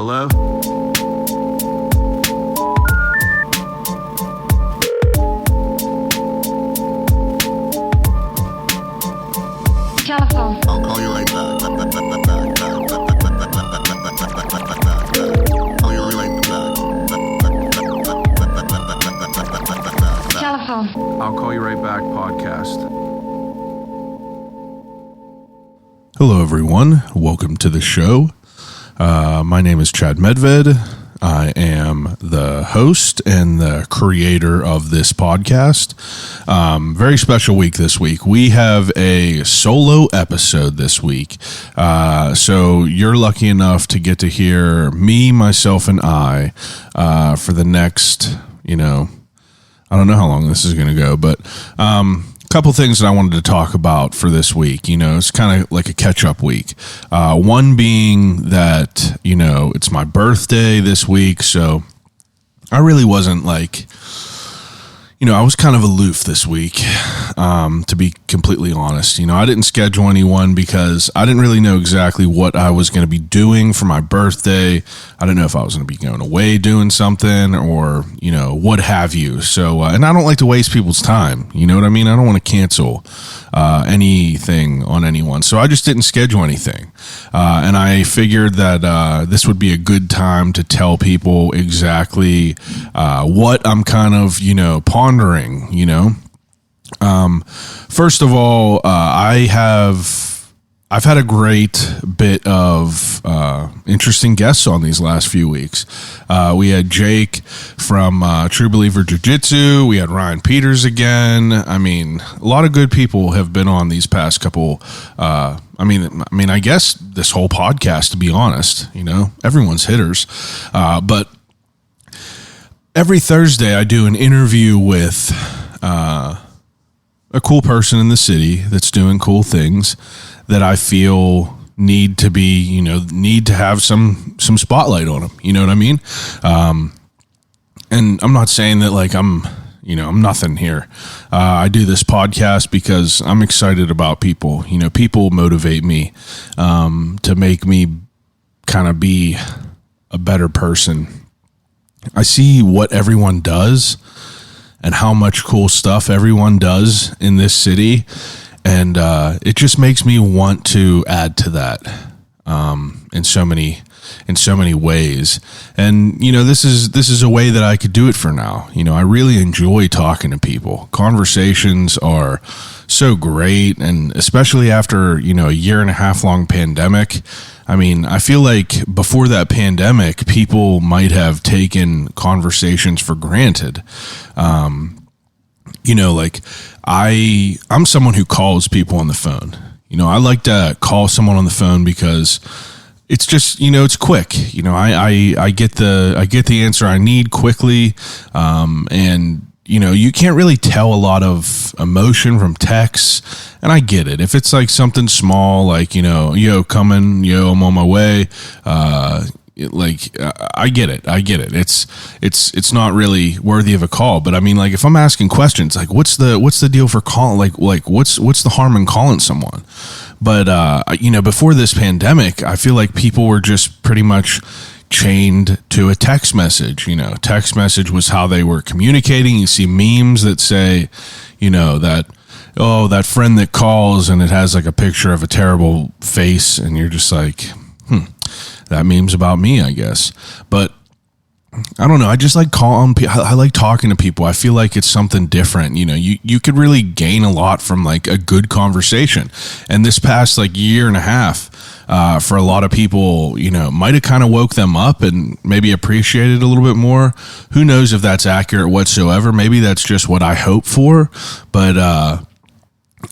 Hello? Telephone. I'll call you right back. Call you right back. Telephone. I'll call you right back podcast. Hello, everyone. Welcome to the show. My name is Chad Medved. I am the host and the creator of this podcast. Very special week this week. We have a solo episode this week. So you're lucky enough to get to hear me, myself, and I for the next, I don't know how long this is going to go, but couple things that I wanted to talk about for this week. It's kind of like a catch-up week. One being that, it's my birthday this week, so I really wasn't like, I was kind of aloof this week, to be completely honest. I didn't schedule anyone because I didn't really know exactly what I was going to be doing for my birthday. I didn't know if I was going to be going away doing something or, what have you. So, and I don't like to waste people's time. You know what I mean? I don't want to cancel anything on anyone. So I just didn't schedule anything. And I figured that this would be a good time to tell people exactly what I'm kind of, pondering, First of all, I've had a great bit of interesting guests on these last few weeks. We had Jake from True Believer Jiu-Jitsu. We had Ryan Peters again. I mean, a lot of good people have been on these past couple. I guess this whole podcast, to be honest, everyone's hitters. But every Thursday I do an interview with a cool person in the city that's doing cool things that I feel need to have some spotlight on them. You know what I mean? And I'm not saying that like I'm nothing here. I do this podcast because I'm excited about people. People motivate me to make me kind of be a better person. I see what everyone does and how much cool stuff everyone does in this city. And it just makes me want to add to that in so many ways. And this is a way that I could do it for now. I really enjoy talking to people. Conversations are so great, and especially after a year and a half long pandemic. I mean, I feel like before that pandemic, people might have taken conversations for granted. I'm someone who calls people on the phone. I like to call someone on the phone because it's just, it's quick. I get the answer I need quickly. And you can't really tell a lot of emotion from texts. And I get it. If it's like something small, like, yo, coming, yo, I'm on my way. I get it. It's not really worthy of a call, but I mean, like, if I'm asking questions, like, what's the deal for calling? Like, what's the harm in calling someone? But, before this pandemic, I feel like people were just pretty much chained to a text message. Text message was how they were communicating. You see memes that say, that friend that calls and it has like a picture of a terrible face, and you're just like, that meme's about me, I guess. But I don't know. I just like I like talking to people. I feel like it's something different. You could really gain a lot from like a good conversation. And this past like year and a half, for a lot of people, might have kind of woke them up and maybe appreciated a little bit more. Who knows if that's accurate whatsoever? Maybe that's just what I hope for. But,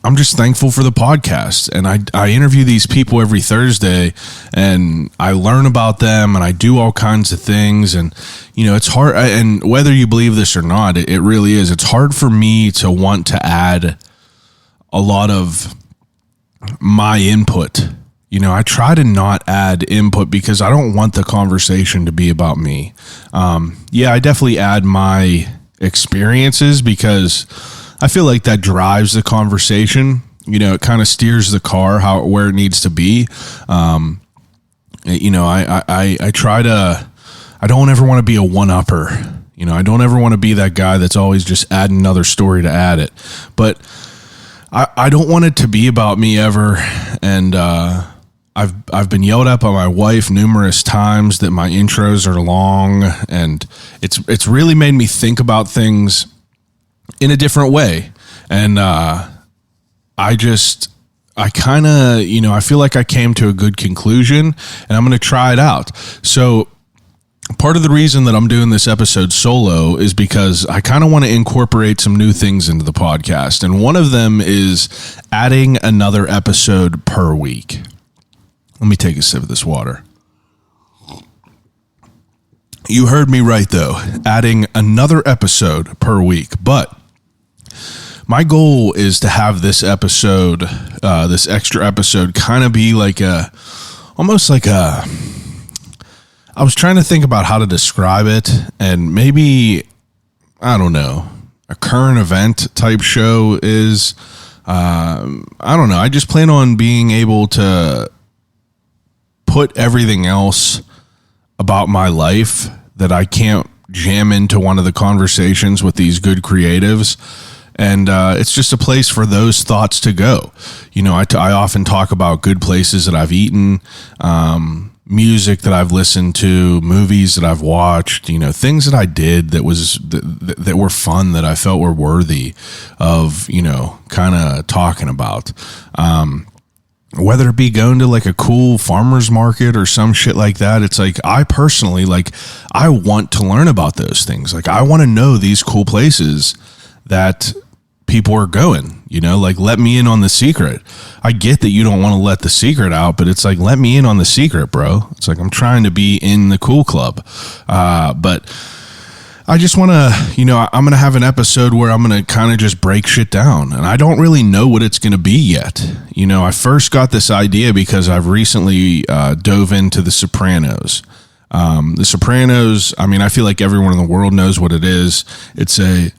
I'm just thankful for the podcast, and I interview these people every Thursday, and I learn about them, and I do all kinds of things, and it's hard, and whether you believe this or not, it really is. It's hard for me to want to add a lot of my input. I try to not add input because I don't want the conversation to be about me. I definitely add my experiences because I feel like that drives the conversation. It kind of steers the car where it needs to be. I try to, I don't ever want to be a one-upper. I don't ever want to be that guy that's always just adding another story to add it. But I don't want it to be about me ever. And I've been yelled at by my wife numerous times that my intros are long, and it's really made me think about things in a different way. And I kind of, I feel like I came to a good conclusion, and I'm going to try it out. So part of the reason that I'm doing this episode solo is because I kind of want to incorporate some new things into the podcast. And one of them is adding another episode per week. Let me take a sip of this water. You heard me right, though, adding another episode per week. But my goal is to have this episode, this extra episode, kind of be like almost like a, I was trying to think about how to describe it, and maybe, I don't know, a current event type show is, I don't know. I just plan on being able to put everything else about my life that I can't jam into one of the conversations with these good creatives. And it's just a place for those thoughts to go. I often talk about good places that I've eaten, music that I've listened to, movies that I've watched, things that I did that were fun, that I felt were worthy of, kind of talking about. Whether it be going to like a cool farmer's market or some shit like that, it's like, I personally, I want to learn about those things. Like, I want to know these cool places that people are going, let me in on the secret. I get that you don't want to let the secret out, but it's like, let me in on the secret, bro. It's like, I'm trying to be in the cool club. But I just want to, I'm going to have an episode where I'm going to kind of just break shit down, and I don't really know what it's going to be yet. I first got this idea because I've recently dove into The Sopranos. The Sopranos, I feel like everyone in the world knows what it is. It's the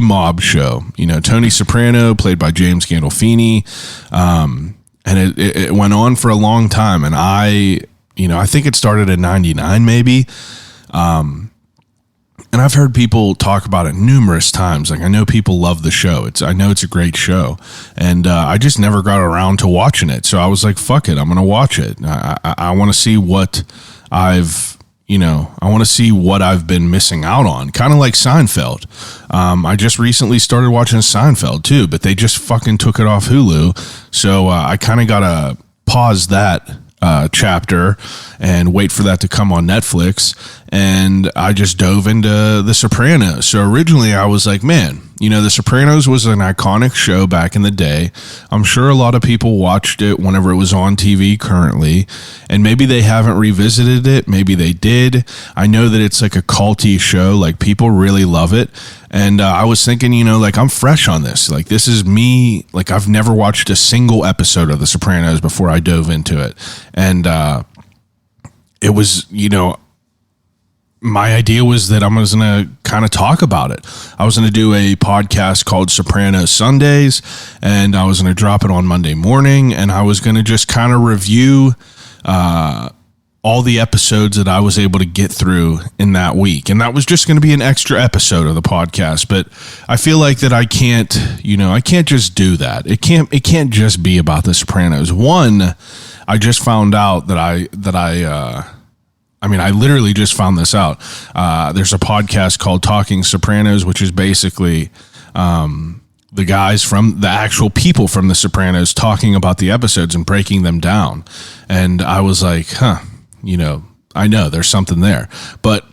mob show. Tony Soprano, played by James Gandolfini, and it went on for a long time. And I think it started in '99, maybe. And I've heard people talk about it numerous times. Like, I know people love the show. I know it's a great show, and I just never got around to watching it. So I was like, fuck it, I'm gonna watch it. I want to see what I want to see what I've been missing out on. Kind of like Seinfeld. I just recently started watching Seinfeld too, but they just fucking took it off Hulu. So I kind of got to pause that chapter and wait for that to come on Netflix. And I just dove into The Sopranos. So originally I was like, man, The Sopranos was an iconic show back in the day. I'm sure a lot of people watched it whenever it was on TV currently, and maybe they haven't revisited it. Maybe they did. I know that it's like a culty show. Like, people really love it. And I was thinking, I'm fresh on this. Like, this is me. Like, I've never watched a single episode of The Sopranos before I dove into it. And it was, my idea was that I was going to kind of talk about it. I was going to do a podcast called Sopranos Sundays, and I was going to drop it on Monday morning, and I was going to just kind of review all the episodes that I was able to get through in that week. And that was just going to be an extra episode of the podcast. But I feel like that I can't just do that. It can't just be about The Sopranos. One, I just found out that I literally just found this out. There's a podcast called Talking Sopranos, which is basically the guys from the actual people from The Sopranos talking about the episodes and breaking them down. And I was like, I know there's something there. But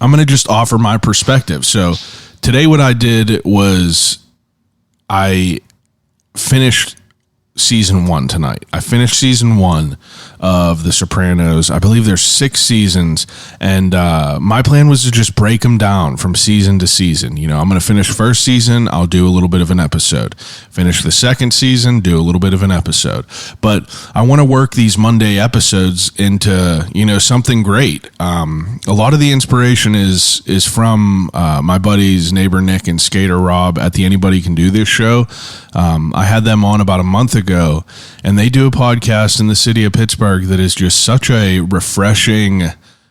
I'm going to just offer my perspective. So today what I did was I finished season 1 tonight. I finished season 1 of The Sopranos. I believe there's 6 seasons, and my plan was to just break them down from season to season. I'm going to finish first season, I'll do a little bit of an episode. Finish the second season, do a little bit of an episode. But I want to work these Monday episodes into, something great. A lot of the inspiration is from my buddies, Neighbor Nick and Skater Rob at the Anybody Can Do This show. I had them on about a month ago, ago, and they do a podcast in the city of Pittsburgh that is just such a refreshing,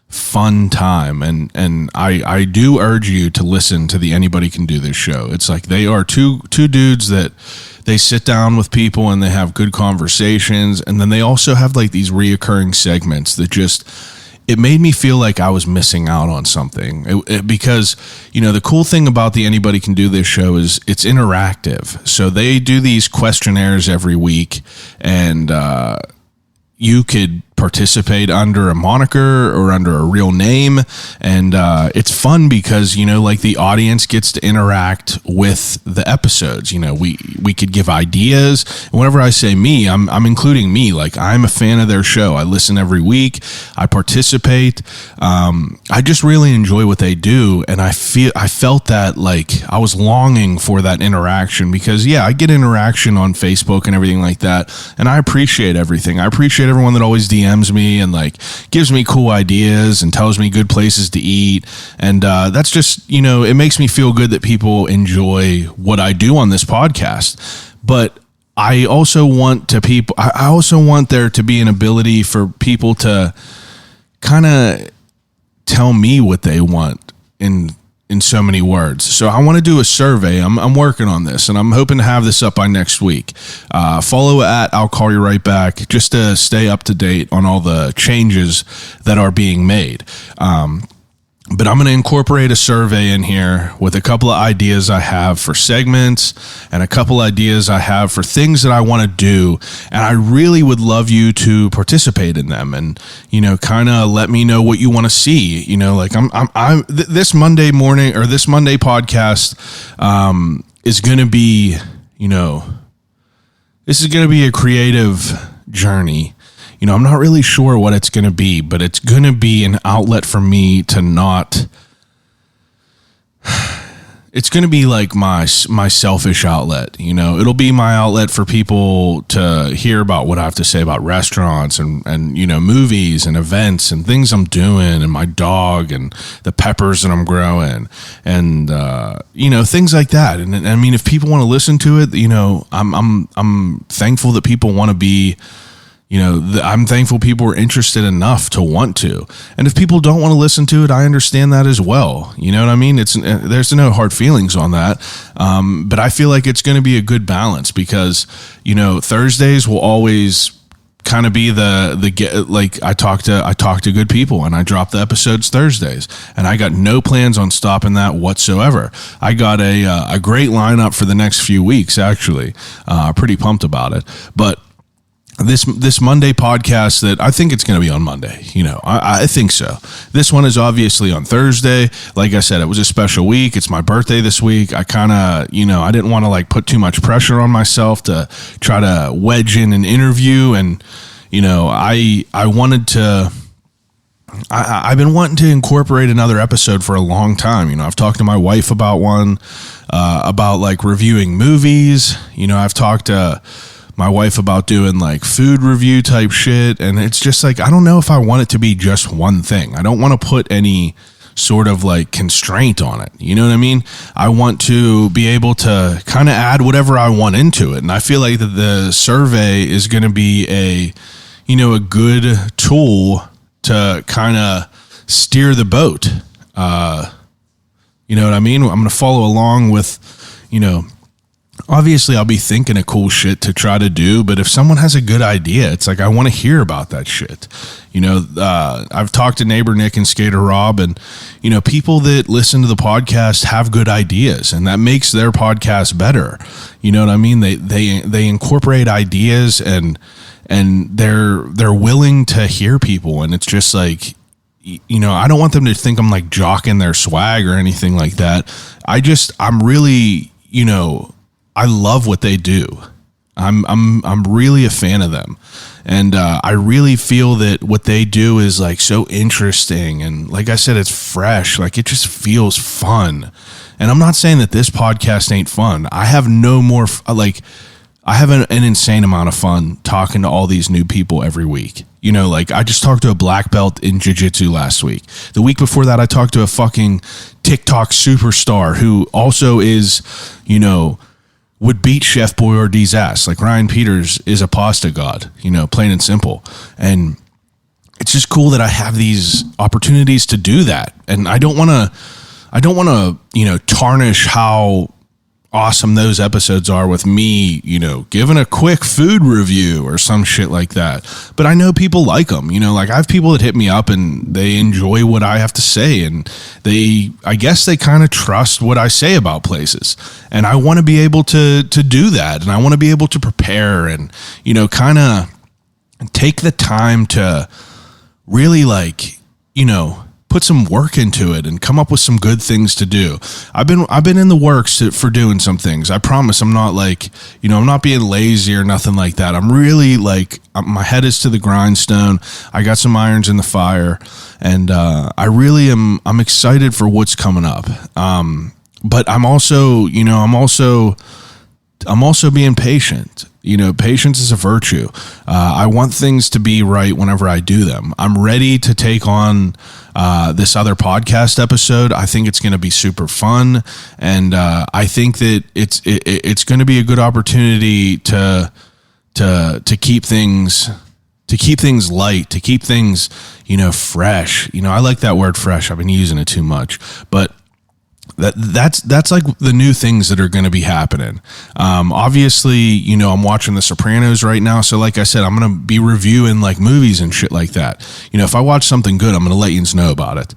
fun time. And I do urge you to listen to the Anybody Can Do This show. It's like they are two dudes that they sit down with people and they have good conversations, and then they also have like these reoccurring segments that just, it made me feel like I was missing out on something because, you know, the cool thing about the Anybody Can Do This show is it's interactive. So they do these questionnaires every week, and you could participate under a moniker or under a real name. And it's fun because, you know, like the audience gets to interact with the episodes. You know, we could give ideas. And whenever I say me, I'm including me. Like, I'm a fan of their show. I listen every week. I participate. I just really enjoy what they do. And I felt that, like, I was longing for that interaction because, yeah, I get interaction on Facebook and everything like that. And I appreciate everything. I appreciate everyone that always DMs me and like gives me cool ideas and tells me good places to eat. And that's just, you know, it makes me feel good that people enjoy what I do on this podcast. But I also want there to be an ability for people to kind of tell me what they want in so many words. So I want to do a survey. I'm working on this, and I'm hoping to have this up by next week. Follow at I'll Call You Right Back just to stay up to date on all the changes that are being made. But I'm going to incorporate a survey in here with a couple of ideas I have for segments and a couple ideas I have for things that I want to do. And I really would love you to participate in them and, you know, kind of let me know what you want to see. You know, like this Monday morning or this Monday podcast is going to be, you know, this is going to be a creative journey. You know, I'm not really sure what it's going to be, but it's going to be an outlet for me to not. It's going to be like my selfish outlet. You know, it'll be my outlet for people to hear about what I have to say about restaurants and you know, movies and events and things I'm doing and my dog and the peppers that I'm growing and you know, things like that. And I mean, if people want to listen to it, you know, I'm thankful that people want to be. You know, I'm thankful people are interested enough to want to. And if people don't want to listen to it, I understand that as well. You know what I mean? There's no hard feelings on that. But I feel like it's going to be a good balance because, you know, Thursdays will always kind of be like I talk to good people and I drop the episodes Thursdays, and I got no plans on stopping that whatsoever. I got a great lineup for the next few weeks, actually. Pretty pumped about it. But this Monday podcast that I think it's going to be on Monday. You know, I think so. This one is obviously on Thursday. Like I said, it was a special week. It's my birthday this week. I kind of, you know, I didn't want to like put too much pressure on myself to try to wedge in an interview. And, you know, I've been wanting to incorporate another episode for a long time. You know, I've talked to my wife about one, about like reviewing movies. You know, I've talked to my wife about doing like food review type shit. And it's just like, I don't know if I want it to be just one thing. I don't want to put any sort of like constraint on it. You know what I mean? I want to be able to kind of add whatever I want into it. And I feel like that the survey is going to be a good tool to kind of steer the boat. You know what I mean? I'm going to follow along with, you know, obviously I'll be thinking of cool shit to try to do, but if someone has a good idea, it's like I want to hear about that shit. You know, I've talked to Neighbor Nick and Skater Rob, and, you know, people that listen to the podcast have good ideas, and that makes their podcast better. You know what I mean? They incorporate ideas and they're willing to hear people, and it's just like, you know, I don't want them to think I'm like jocking their swag or anything like that. I'm really, you know, I love what they do. I'm really a fan of them. And I really feel that what they do is like so interesting. And like I said, it's fresh. Like it just feels fun. And I'm not saying that this podcast ain't fun. I have I have an insane amount of fun talking to all these new people every week. You know, like I just talked to a black belt in jiu-jitsu last week. The week before that, I talked to a fucking TikTok superstar who also is, you know, would beat Chef Boyardee's ass. Like Ryan Peters is a pasta god, plain and simple. And it's just cool that I have these opportunities to do that. And I don't want to, tarnish how awesome those episodes are with me, giving a quick food review or some shit like that. But I know people like them, like I have people that hit me up and they enjoy what I have to say. And I guess they kind of trust what I say about places. And I want to be able to do that. And I want to be able to prepare and, kind of take the time to really put some work into it and come up with some good things to do. I've been in the works for doing some things. I promise I'm not I'm not being lazy or nothing like that. I'm really my head is to the grindstone. I got some irons in the fire, and I'm excited for what's coming up. But I'm also being patient. Patience is a virtue. I want things to be right whenever I do them. I'm ready to take on this other podcast episode. I think it's going to be super fun, and I think that it's going to be a good opportunity to keep things light, to keep things fresh. I like that word fresh. I've been using it too much, but that's like the new things that are going to be happening. Obviously, I'm watching The Sopranos right now. So like I said, I'm going to be reviewing like movies and shit like that. If I watch something good, I'm going to let you know about it.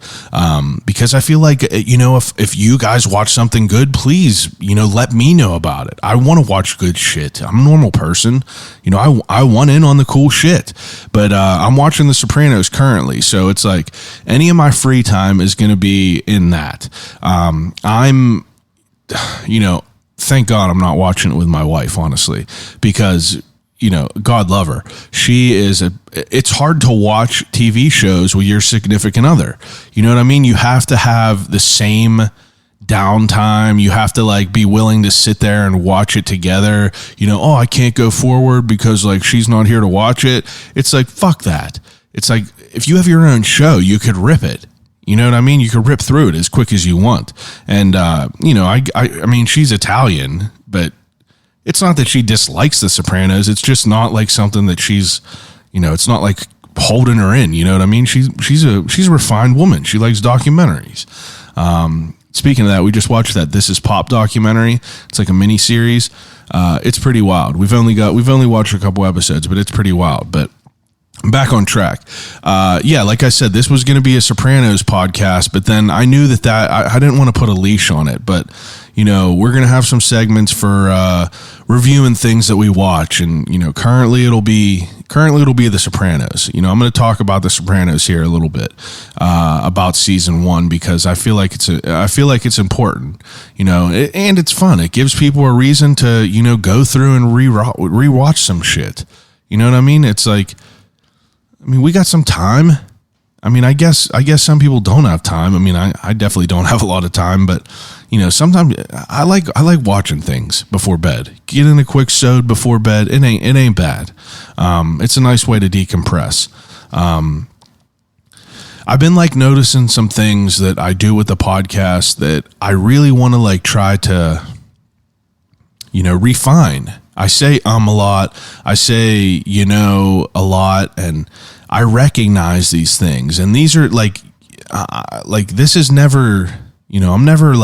Because I feel like, if you guys watch something good, please, let me know about it. I want to watch good shit. I'm a normal person. I want in on the cool shit, but, I'm watching The Sopranos currently. So it's like any of my free time is going to be in that. Thank God I'm not watching it with my wife, honestly, because, God love her. It's hard to watch TV shows with your significant other. You know what I mean? You have to have the same downtime. You have to be willing to sit there and watch it together. I can't go forward because she's not here to watch it. It's fuck that. It's if you have your own show, you could rip it. You know what I mean? You could rip through it as quick as you want. And, I mean, she's Italian, but it's not that she dislikes The Sopranos. It's just not something that she's, it's not holding her in. You know what I mean? She's a refined woman. She likes documentaries. Speaking of that, we just watched that This Is Pop documentary. It's like a mini series. It's pretty wild. We've only watched a couple episodes, but it's pretty wild. But back on track. Like I said, this was going to be a Sopranos podcast, but then I knew that I didn't want to put a leash on it, but we're going to have some segments for reviewing things that we watch. And, currently it'll be the Sopranos. I'm going to talk about the Sopranos here a little bit, about season 1, because I feel like it's important, and it's fun. It gives people a reason to, go through and rewatch some shit. You know what I mean? It's we got some time. I guess some people don't have time. I definitely don't have a lot of time, but sometimes I like watching things before bed. Get in a quick sode before bed. It ain't bad. It's a nice way to decompress. I've been noticing some things that I do with the podcast that I really want to try to, refine. I say a lot. I say, a lot, and I recognize these things. And these are this is never, I'm never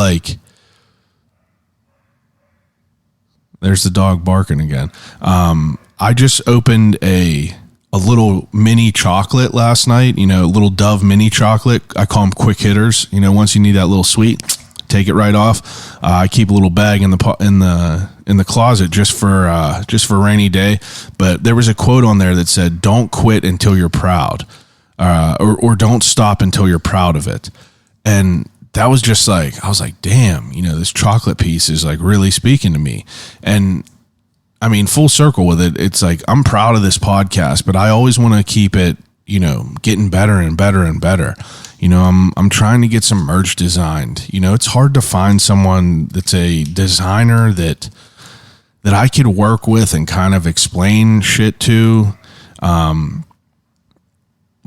there's the dog barking again. I just opened a little mini chocolate last night, little Dove mini chocolate. I call them quick hitters. Once you need that little sweet, take it right off. I keep a little bag in the closet just for rainy day. But there was a quote on there that said, "Don't quit until you're proud, or don't stop until you're proud of it." And that was just I was like, damn, this chocolate piece is really speaking to me. And full circle with it. It's I'm proud of this podcast, but I always want to keep it, getting better and better and better. I'm trying to get some merch designed. It's hard to find someone that's a designer that I could work with and kind of explain shit to.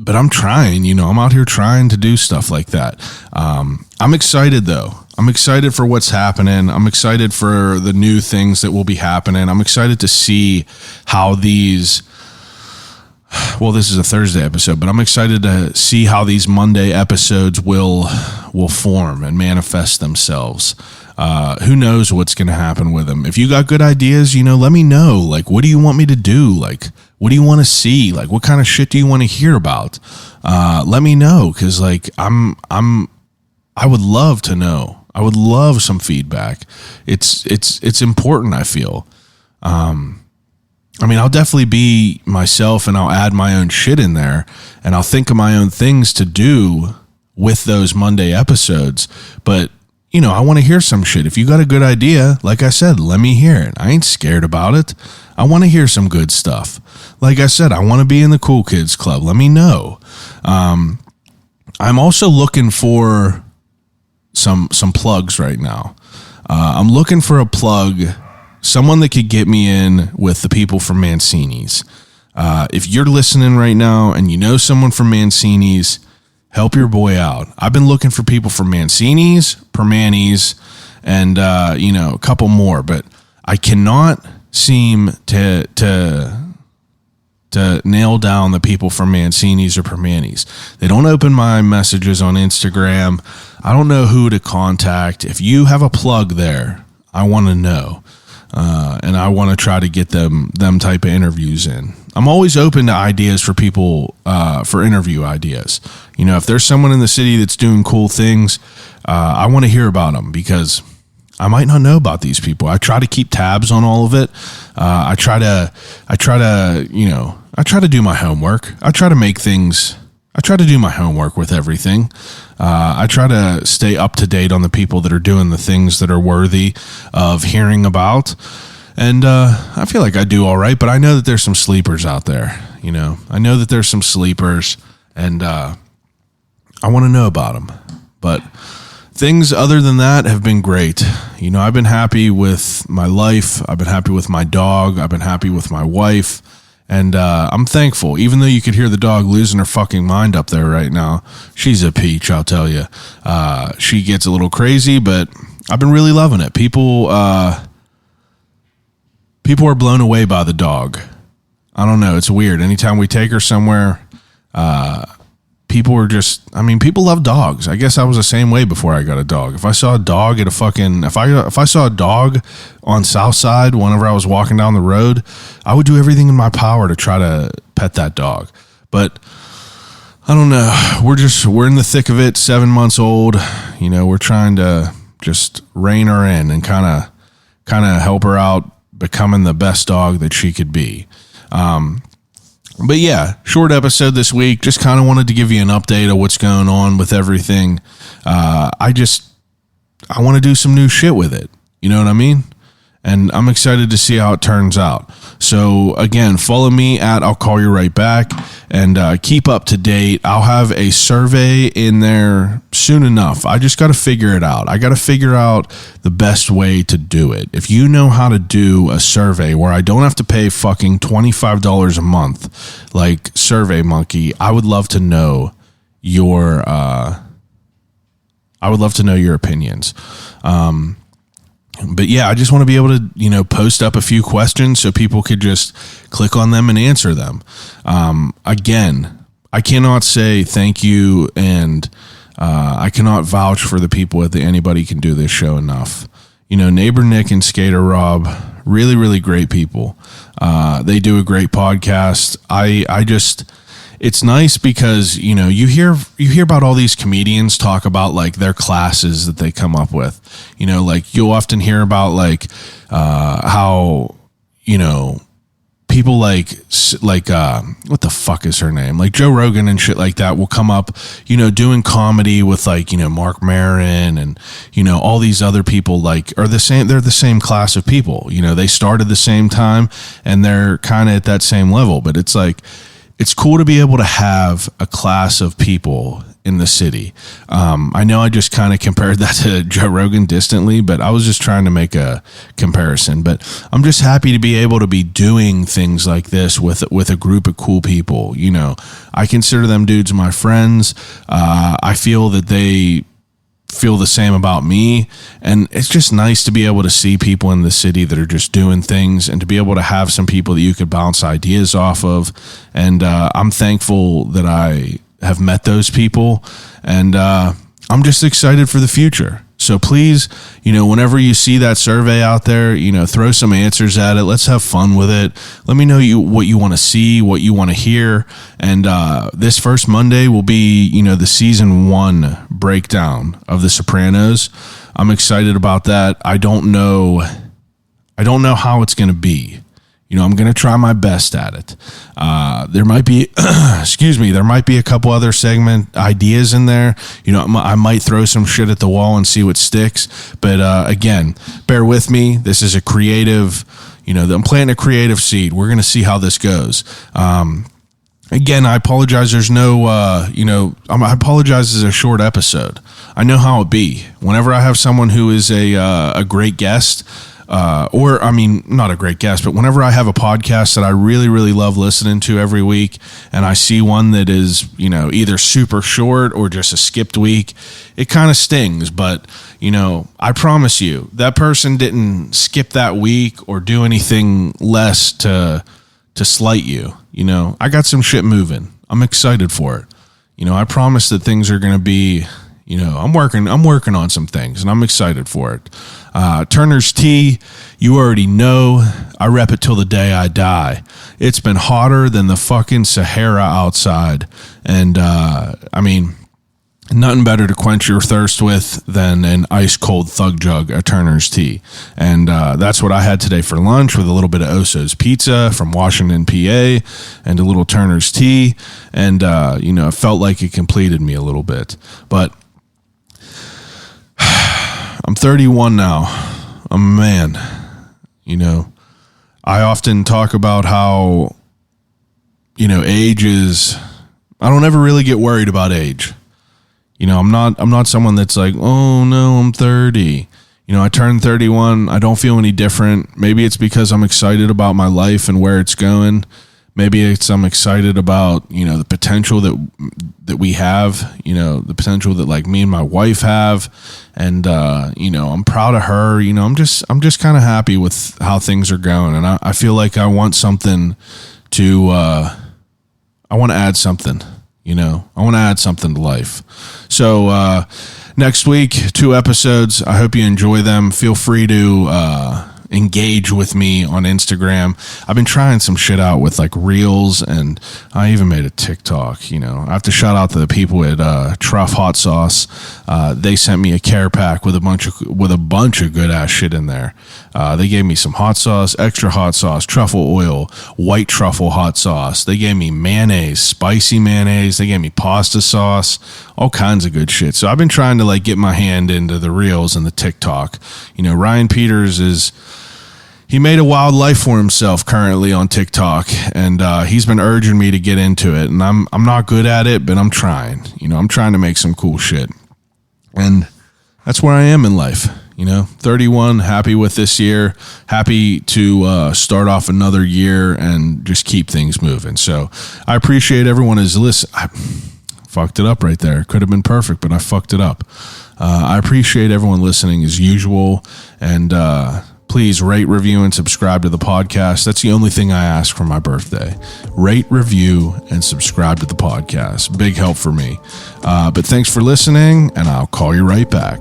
But I'm trying, I'm out here trying to do stuff like that. I'm excited though. I'm excited for what's happening. I'm excited for the new things that will be happening. I'm excited to see how these, well, this is a Thursday episode, but I'm excited to see how these Monday episodes will form and manifest themselves. Who knows what's going to happen with them? If you got good ideas, let me know. Like, what do you want me to do? Like, what do you want to see? Like, what kind of shit do you want to hear about? Let me know. Cause like, I would love to know. I would love some feedback. It's important. I feel, I'll definitely be myself and I'll add my own shit in there and I'll think of my own things to do with those Monday episodes. But, I want to hear some shit. If you got a good idea, like I said, let me hear it. I ain't scared about it. I want to hear some good stuff. Like I said, I want to be in the Cool Kids Club. Let me know. I'm also looking for some plugs right now. I'm looking for a plug, someone that could get me in with the people from Mancini's. If you're listening right now and you know someone from Mancini's, help your boy out. I've been looking for people from Mancini's, Permanis, and a couple more, but I cannot seem to nail down the people from Mancini's or Permanis. They don't open my messages on Instagram. I don't know who to contact. If you have a plug there, I want to know. And I want to try to get them type of interviews in. I'm always open to ideas for people, for interview ideas. If there's someone in the city that's doing cool things, I want to hear about them because I might not know about these people. I try to keep tabs on all of it. I try to do my homework. I try to do my homework with everything. I try to stay up to date on the people that are doing the things that are worthy of hearing about. And I feel like I do all right, but I know that there's some sleepers out there. I know that there's some sleepers, and I want to know about them. But things other than that have been great. I've been happy with my life. I've been happy with my dog. I've been happy with my wife. And I'm thankful, even though you could hear the dog losing her fucking mind up there right now. She's a peach, I'll tell you. She gets a little crazy, but I've been really loving it. People are blown away by the dog. I don't know. It's weird. Anytime we take her somewhere, people love dogs. I guess I was the same way before I got a dog. If I saw a dog at if I saw a dog on Southside whenever I was walking down the road, I would do everything in my power to try to pet that dog. But I don't know. We're in the thick of it, 7 months old. We're trying to just rein her in and kind of help her out becoming the best dog that she could be. But yeah, short episode this week. Just kind of wanted to give you an update of what's going on with everything. I want to do some new shit with it. You know what I mean? And I'm excited to see how it turns out. So again, follow me at I'll Call You Right Back and keep up to date. I'll have a survey in there soon enough. I just got to figure it out. I got to figure out the best way to do it. If you know how to do a survey where I don't have to pay fucking $25 a month like SurveyMonkey, I would love to know your opinions. But yeah, I just want to be able to, post up a few questions so people could just click on them and answer them. Again, I cannot say thank you, and I cannot vouch for the people at the Anybody Can Do This show enough. Neighbor Nick and Skater Rob, really, really great people. They do a great podcast. It's nice because, you hear about all these comedians talk about like their classes that they come up with, like you'll often hear about like, how, people like what the fuck is her name? Like Joe Rogan and shit like that will come up, doing comedy with like, Mark Maron and, all these other people like are the same. They're the same class of people, they started the same time and they're kind of at that same level, but it's like, it's cool to be able to have a class of people in the city. I know I just kind of compared that to Joe Rogan distantly, but I was just trying to make a comparison. But I'm just happy to be able to be doing things like this with a group of cool people. I consider them dudes my friends. I feel that they feel the same about me. And it's just nice to be able to see people in the city that are just doing things, and to be able to have some people that you could bounce ideas off of. And I'm thankful that I have met those people, and I'm just excited for the future. So please, whenever you see that survey out there, throw some answers at it. Let's have fun with it. Let me know what you want to see, what you want to hear. And this first Monday will be, the season 1 breakdown of The Sopranos. I'm excited about that. I don't know how it's going to be. I'm going to try my best at it. There might be, there might be a couple other segment ideas in there. I might throw some shit at the wall and see what sticks. But again, bear with me. This is a creative, I'm planting a creative seed. We're going to see how this goes. Again, I apologize. There's no, I apologize. It's a short episode. I know how it be. Whenever I have someone who is a great guest, not a great guest, but whenever I have a podcast that I really, really love listening to every week, and I see one that is, either super short or just a skipped week, it kind of stings. But, I promise you, that person didn't skip that week or do anything less to slight you. I got some shit moving. I'm excited for it. I promise that things are going to be, I'm working on some things, and I'm excited for it. Turner's Tea, you already know, I rep it till the day I die. It's been hotter than the fucking Sahara outside. And, nothing better to quench your thirst with than an ice cold thug jug of Turner's Tea. And that's what I had today for lunch, with a little bit of Oso's Pizza from Washington, PA, and a little Turner's Tea. And, it felt like it completed me a little bit. But I'm 31 now. I'm a man. I often talk about how, age is, I don't ever really get worried about age. I'm not someone that's like, oh no, I'm 30. I turned 31. I don't feel any different. Maybe it's because I'm excited about my life and where it's going. Maybe I'm excited about, the potential that we have, the potential that like me and my wife have. And, I'm proud of her. I'm just kind of happy with how things are going. And I feel like I want something to, I want to add something, I want to add something to life. So, next week, 2 episodes. I hope you enjoy them. Feel free to, engage with me on Instagram. I've been trying some shit out with like reels, and I even made a TikTok. I have to shout out to the people at Truff Hot Sauce. They sent me a care pack with a bunch of good ass shit in there. They gave me some hot sauce, extra hot sauce, truffle oil, white truffle hot sauce. They gave me mayonnaise, spicy mayonnaise. They gave me pasta sauce, all kinds of good shit. So I've been trying to like get my hand into the reels and the TikTok. Ryan Peters he made a wild life for himself currently on TikTok, and he's been urging me to get into it, and I'm not good at it, but I'm trying. I'm trying to make some cool shit, and that's where I am in life. 31, happy with this year, happy to start off another year and just keep things moving. So I appreciate everyone who's listening. I fucked it up right there. Could have been perfect, but I fucked it up. I appreciate everyone listening as usual, and please rate, review, and subscribe to the podcast. That's the only thing I ask for my birthday. Rate, review, and subscribe to the podcast. Big help for me. But thanks for listening, and I'll call you right back.